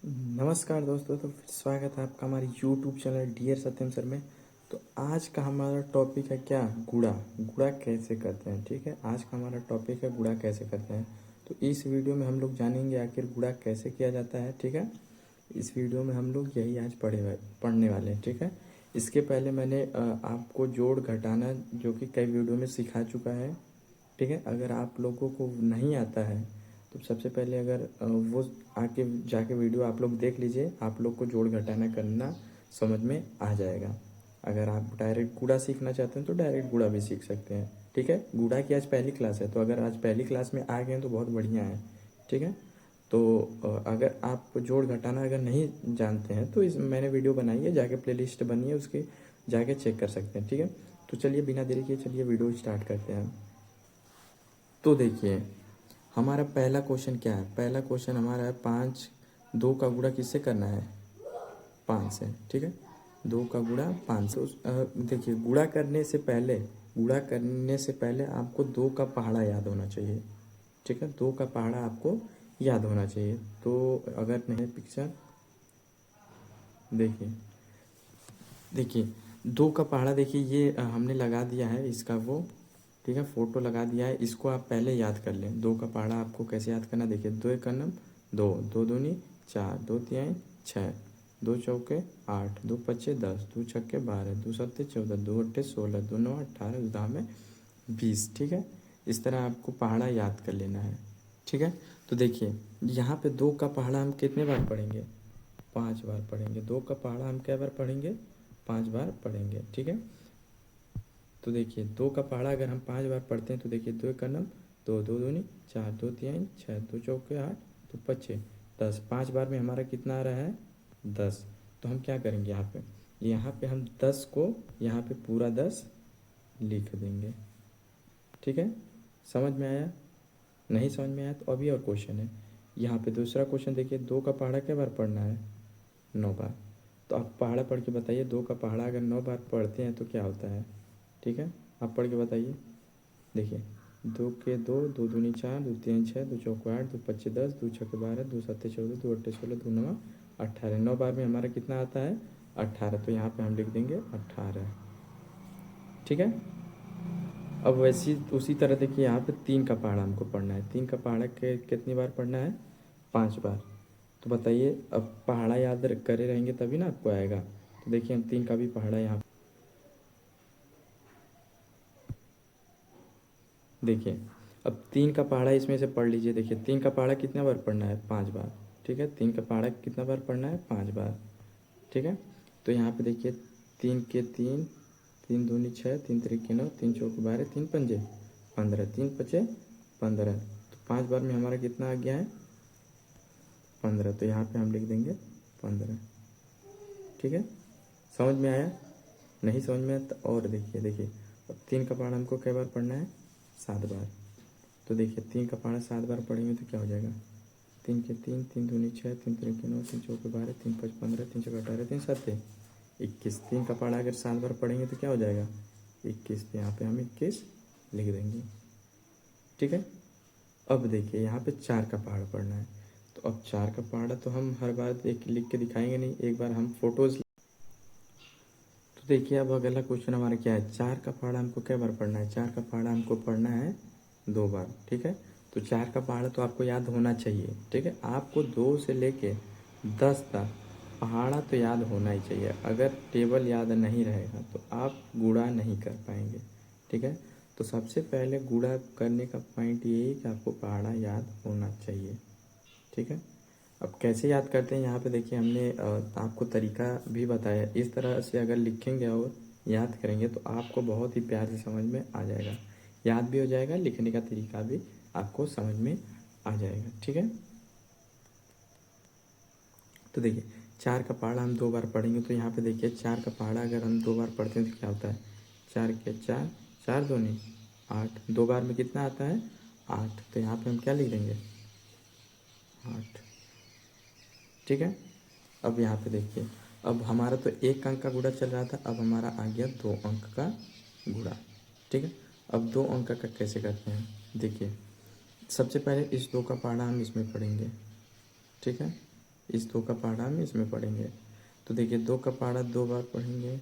नमस्कार दोस्तों। तो फिर स्वागत है आपका हमारे यूट्यूब चैनल डियर सत्यम सर में। तो आज का हमारा टॉपिक है क्या, गुड़ा। गुड़ा कैसे करते हैं, ठीक है। आज का हमारा टॉपिक है गुड़ा कैसे करते हैं। तो इस वीडियो में हम लोग जानेंगे आखिर गुड़ा कैसे किया जाता है, ठीक है। इस वीडियो में हम लोग यही आज पढ़ने वाले हैं, ठीक है। इसके पहले मैंने आपको जोड़ घटाना जो कि कई वीडियो में सिखा चुका है, ठीक है। अगर आप लोगों को नहीं आता है तो सबसे पहले अगर वो आके जाके वीडियो आप लोग देख लीजिए, आप लोग को जोड़ घटाना करना समझ में आ जाएगा। अगर आप डायरेक्ट गुणा सीखना चाहते हैं तो डायरेक्ट गुणा भी सीख सकते हैं, ठीक है। गुणा की आज पहली क्लास है, तो अगर आज पहली क्लास में आ गए हैं तो बहुत बढ़िया है, ठीक है। तो अगर आप जोड़ घटाना अगर नहीं जानते हैं तो इस मैंने वीडियो बनाई है, जाके प्लेलिस्ट बनी है उसकी, जाके चेक कर सकते हैं, ठीक है। तो चलिए बिना देरी किए चलिए वीडियो स्टार्ट करते हैं। तो देखिए हमारा पहला क्वेश्चन क्या है। पहला क्वेश्चन हमारा है 5। 2 का गुणा किससे करना है, 5 से, ठीक है। 2 का गुणा 5 से। देखिए गुणा करने से पहले आपको 2 का पहाड़ा याद होना चाहिए, ठीक है। 2 का पहाड़ा आपको याद होना चाहिए। तो अगर नहीं पिक्चर देखिए, देखिए 2 का पहाड़ा देखिए ये हमने लगा दिया है इसका वो, ठीक है, फोटो लगा दिया है। इसको आप पहले याद कर लें। 2 का पहाड़ा आपको कैसे याद करना, देखिए 2 एक नम 2, 2 दूनी 4, 2 तिहाई 6, 2 चौके 8, 2 पच्चे 10, 2 छक्के 12, 2 सत्ते 14, 2 अट्ठे 16, 2 नौ 18, 2 दाम 20, ठीक है। इस तरह आपको पहाड़ा याद कर लेना है, ठीक है। तो देखिए यहाँ पे 2 का पहाड़ा हम कितने बार पढ़ेंगे, 5 बार पढ़ेंगे। 2 का पहाड़ा हम क्या बार पढ़ेंगे, 5 बार पढ़ेंगे, ठीक है। तो देखिए 2 का पहाड़ा अगर हम 5 बार पढ़ते हैं तो देखिए 2 एक नम 2, 2 दूनी 4, 2 तिहाई 6, 2 चौके 8, 2 पच्चे 10। 5 बार में हमारा कितना आ रहा है, 10। तो हम क्या करेंगे यहाँ पे हम 10 को यहाँ पे पूरा 10 लिख देंगे, ठीक है। समझ में आया, नहीं समझ में आया तो अभी और क्वेश्चन है। यहाँ पे दूसरा क्वेश्चन देखिए, 2 का पहाड़ा क्या बार पढ़ना है, 9 बार। तो आप पहाड़ा पढ़ के बताइए, 2 का पहाड़ा अगर 9 बार पढ़ते हैं तो क्या होता है, ठीक है। आप पढ़ के बताइए। देखिए 2 के 2, 2 दूनी 4, 2 तीन 6, 2 चौको 8, 2 पच्चे 10, 2 छक्के 12, 2 सत्ते 14, 2 अट्ठे 16, 2 नवा 18। 9 बार में हमारा कितना आता है, 18। तो यहाँ पे हम लिख देंगे 18, ठीक है। अब वैसी उसी तरह देखिए यहाँ पे 3 का पहाड़ा हमको पढ़ना है। 3 का पहाड़ा के कितनी बार पढ़ना है, 5 बार। तो बताइए, अब पहाड़ा याद करे रहेंगे तभी ना आपको आएगा। तो देखिए हम 3 का भी पहाड़ा यहाँ देखिए, अब 3 का पहाड़ा इसमें से पढ़ लीजिए। देखिए 3 का पहाड़ा कितना बार पढ़ना है, 5 बार, ठीक है। 3 का पहाड़ा कितना बार पढ़ना है, 5 बार, ठीक है। तो यहाँ पे देखिए 3 के 3, 3 दूनी 6, 3 तिरिके 9, 3 चौके 12, 3 पंजे 15, 3 पचे 15। तो 5 बार में हमारा कितना आ गया है, 15। तो यहाँ पे हम लिख देंगे 15, ठीक है। समझ में आया, नहीं समझ में आया तो और देखिए अब 3 का पहाड़ा हमको कई बार पढ़ना है, 7 बार। तो देखिए 3 का पहाड़ा 7 बार पढ़ेंगे तो क्या हो जाएगा, 3 के 3, 3 दूनी 6, 3 तिरिके 9, 3 चौके 12, 3 पच 15, 3 चौके 18, 3 सत्ते 21। 3 का पहाड़ा अगर 7 बार पढ़ेंगे तो क्या हो जाएगा, 21। तो यहाँ पे हम 21 लिख देंगे, ठीक है। अब देखिए यहाँ पे 4 का पहाड़ पढ़ना है। तो अब 4 का पहाड़ा तो हम हर बार लिख के दिखाएंगे नहीं, एक बार हम फोटोज। तो देखिए अब अगला क्वेश्चन हमारा क्या है, 4 का पहाड़ा हमको क्या बार पढ़ना है, 4 का पहाड़ा हमको पढ़ना है 2 बार, ठीक है। तो 4 का पहाड़ा तो आपको याद होना चाहिए, ठीक है। आपको 2 से लेके 10 तक पहाड़ा तो याद होना ही चाहिए। अगर टेबल याद नहीं रहेगा तो आप गुणा नहीं कर पाएंगे, ठीक है। तो सबसे पहले गुणा करने का पॉइंट ये है कि आपको पहाड़ा याद होना चाहिए, ठीक है। अब कैसे याद करते हैं, यहाँ पे देखिए हमने आपको तरीका भी बताया। इस तरह से अगर लिखेंगे और याद करेंगे तो आपको बहुत ही प्यार से समझ में आ जाएगा, याद भी हो जाएगा, लिखने का तरीका भी आपको समझ में आ जाएगा, ठीक है। तो देखिए 4 का पहाड़ा हम 2 बार पढ़ेंगे। तो यहाँ पे देखिए 4 का पहाड़ा अगर हम 2 बार पढ़ते हैं तो क्या होता है, 4 के 4, 4 दूनी 8, 2 बार में कितना आता है, 8। तो यहाँ पे हम क्या लिख देंगे, 8, ठीक है। अब यहाँ पे देखिए, अब हमारा तो 1 अंक का गुणा चल रहा था, अब हमारा आ गया 2 अंक का गुणा, ठीक है। अब 2 अंक का कैसे करते हैं, देखिए सबसे पहले इस 2 का पहाड़ा हम इसमें पढ़ेंगे, ठीक है। इस 2 का पहाड़ा हम इसमें पढ़ेंगे। तो देखिए 2 का पहाड़ा 2 बार पढ़ेंगे।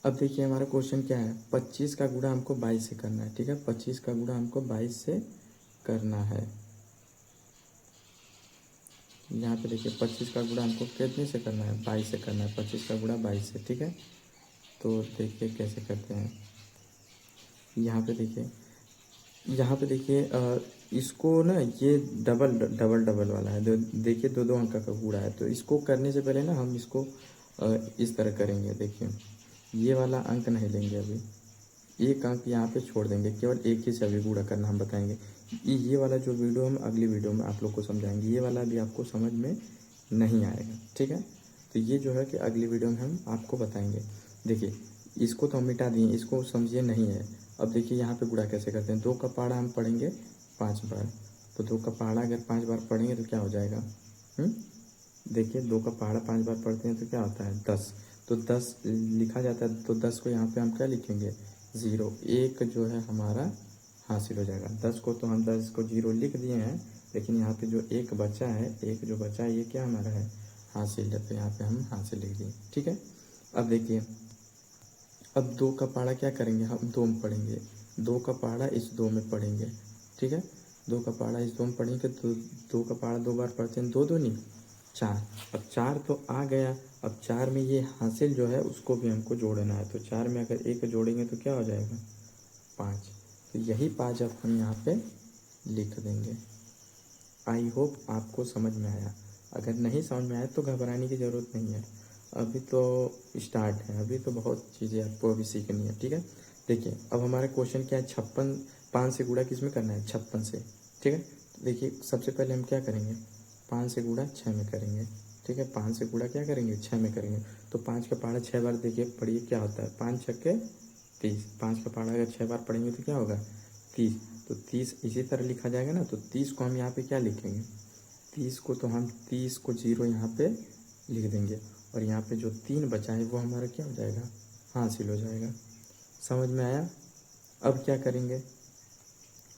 अब देखिए हमारा क्वेश्चन क्या है, 25 का गुणा हमको 22 से करना है। ठीक है, 25 का गुणा हमको 22 से करना है। यहाँ पे देखिए 25 का गुणा हमको कितने से करना है, 22 से करना है। 25 का गुणा 22 से। ठीक है, तो देखिए कैसे करते हैं। यहाँ पे देखिए, यहाँ पे देखिए इसको ना, ये डबल डबल डबल वाला है। देखिए दो दो अंक का गुणा है, तो इसको करने से पहले ना हम इसको इस तरह करेंगे। देखिए ये वाला अंक नहीं लेंगे अभी, एक अंक यहाँ पे छोड़ देंगे, केवल एक ही से अभी गुणा करना हम बताएंगे। ये वाला जो वीडियो हम अगली वीडियो में आप लोग को समझाएंगे, ये वाला भी आपको समझ में नहीं आएगा। ठीक है, तो ये जो है कि अगली वीडियो में हम आपको बताएंगे। देखिए इसको तो हम मिटा दिए, इसको समझिए नहीं है। अब देखिए यहाँ पे गुणा कैसे करते हैं। 2 का पहाड़ा हम पढ़ेंगे 5 बार, तो 2 का पहाड़ा अगर 5 बार पढ़ेंगे तो क्या हो जाएगा। देखिए 2 का पहाड़ा 5 बार पढ़ते हैं तो क्या होता है 10। तो 10 लिखा जाता है, तो 10 को यहाँ पे हम क्या लिखेंगे 0। एक जो है हमारा हासिल हो जाएगा। 10 को तो हम 10 को 0 लिख दिए हैं, लेकिन यहाँ पे जो एक बचा है, एक जो बचा है ये क्या हमारा है हासिल है, तो यहाँ पे हम हासिल लिख दिए। ठीक है, अब देखिए अब 2 का पहाड़ा क्या करेंगे हम 2 में पढ़ेंगे। 2 का पहाड़ा इस 2 में पढ़ेंगे। ठीक है, 2 का पहाड़ा इस 2 में पढ़ेंगे, तो 2 का पहाड़ा 2 बार पढ़ते हैं, 2 दूनी 4। अब 4 तो आ गया, अब 4 में ये हासिल जो है उसको भी हमको जोड़ना है। तो 4 में अगर एक जोड़ेंगे तो क्या हो जाएगा 5। तो यही 5 अब हम यहाँ पे लिख देंगे। आई होप आपको समझ में आया। अगर नहीं समझ में आया तो घबराने की ज़रूरत नहीं है, अभी तो स्टार्ट है, अभी तो बहुत चीज़ें आपको अभी सीखनी है। ठीक है, देखिए अब हमारा क्वेश्चन क्या है, 56 5 से गुणा किस में करना है 56 से। ठीक है, तो देखिए सबसे पहले हम क्या करेंगे 5 से गुणा 6 में करेंगे। ठीक है, 5 से गुणा क्या करेंगे 6 में करेंगे। तो 5 का पहाड़ा 6 बार देखिए पढ़िए क्या होता है, 5 छक्के 30। 5 का पहाड़ा अगर 6 बार पढ़ेंगे तो क्या होगा 30। तो 30 इसी तरह लिखा जाएगा ना, तो 30 को हम यहाँ पे क्या लिखेंगे 30 को तो हम 30 को 0 यहाँ पे लिख देंगे, और यहाँ पे जो 3 बचा है वो हमारा क्या हो जाएगा हासिल हो जाएगा। समझ में आया। अब क्या करेंगे,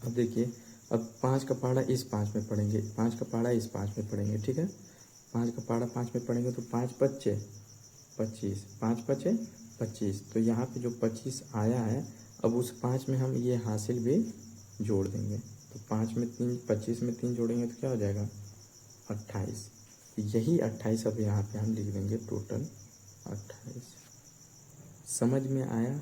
अब देखिए अब 5 का पहाड़ा इस 5 में पढ़ेंगे, 5 का पहाड़ा इस 5 में पढ़ेंगे। ठीक है, 5 का पहाड़ा 5 में पढ़ेंगे तो 5 पच्चे 25, 5 पचे 25। तो यहाँ पे जो 25 आया है, अब उस 5 में हम ये हासिल भी जोड़ देंगे। तो 5 में 3 25 में 3 जोड़ेंगे तो क्या हो जाएगा 28। यही 28 अब यहाँ पे हम लिख देंगे टोटल 28। समझ में आया।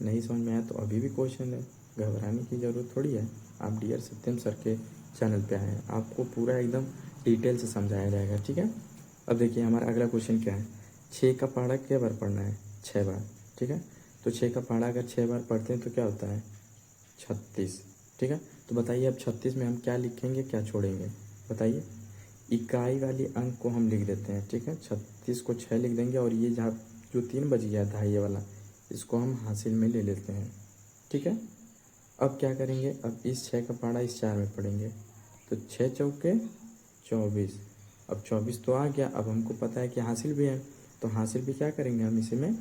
नहीं समझ में आया तो अभी भी क्वेश्चन है, घबराने की ज़रूरत थोड़ी है। आप डियर सत्यम सर के चैनल पे आए हैं, आपको पूरा एकदम डिटेल से समझाया जाएगा। ठीक है, अब देखिए हमारा अगला क्वेश्चन क्या है, 6 का पहाड़ा क्या बार पढ़ना है 6 बार। ठीक है, तो 6 का पहाड़ा अगर 6 बार पढ़ते हैं तो क्या होता है 36। ठीक है, तो बताइए अब 36 में हम क्या लिखेंगे क्या छोड़ेंगे बताइए। इकाई वाली अंक को हम लिख देते हैं। ठीक है, 36 को 6 लिख देंगे, और ये जहाँ जो 3 बच गया था ये वाला, इसको हम हासिल में ले लेते हैं। ठीक है, अब क्या करेंगे, अब इस 6 का पहाड़ा इस 4 में पढ़ेंगे, तो 6 चौके 24। अब 24 तो आ गया, अब हमको पता है कि हासिल भी है, तो हासिल भी क्या करेंगे हम इसी में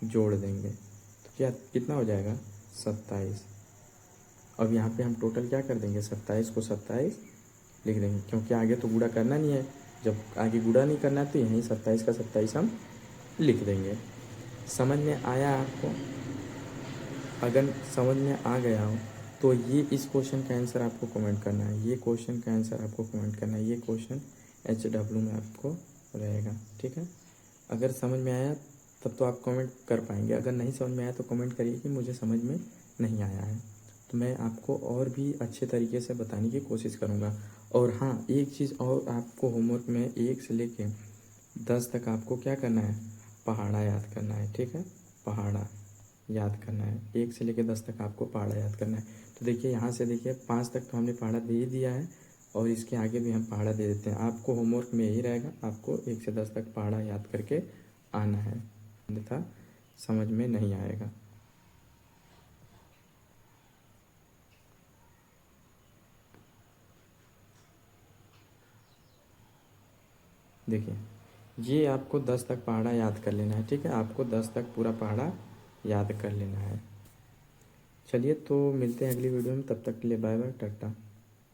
जोड़ देंगे। तो क्या कितना हो जाएगा 27। अब यहाँ पे हम टोटल क्या कर देंगे 27 को 27 लिख देंगे, क्योंकि आगे तो गुणा करना नहीं है। जब आगे गुणा नहीं करना है तो यहीं 27 का 27 हम लिख देंगे। समझ में आया आपको। अगर समझ में आ गया हो तो ये इस क्वेश्चन का आंसर आपको कमेंट करना है, ये क्वेश्चन का आंसर आपको कमेंट करना है, ये क्वेश्चन HW में आपको रहेगा। ठीक है, अगर समझ में आया तब तो आप कमेंट कर पाएंगे, अगर नहीं समझ में आया तो कमेंट करिए कि मुझे समझ में नहीं आया है, तो मैं आपको और भी अच्छे तरीके से बताने की कोशिश करूँगा। और हाँ, एक चीज़ और आपको होमवर्क में 1 से लेके 10 तक आपको क्या करना है पहाड़ा याद करना है। ठीक है, पहाड़ा याद करना है, 1 से लेकर 10 तक आपको पहाड़ा याद करना है। तो देखिए यहाँ से देखिए 5 तक तो हमने पहाड़ा दे ही दिया है, और इसके आगे भी हम पहाड़ा दे देते हैं। आपको होमवर्क में यही रहेगा, आपको 1 से 10 तक पहाड़ा याद करके आना है, अन्यथा समझ में नहीं आएगा। देखिए ये आपको 10 तक पहाड़ा याद कर लेना है। ठीक है, आपको 10 तक पूरा पहाड़ा याद कर लेना है। चलिए तो मिलते हैं अगली वीडियो में, तब तक के लिए बाय बाय टाटा।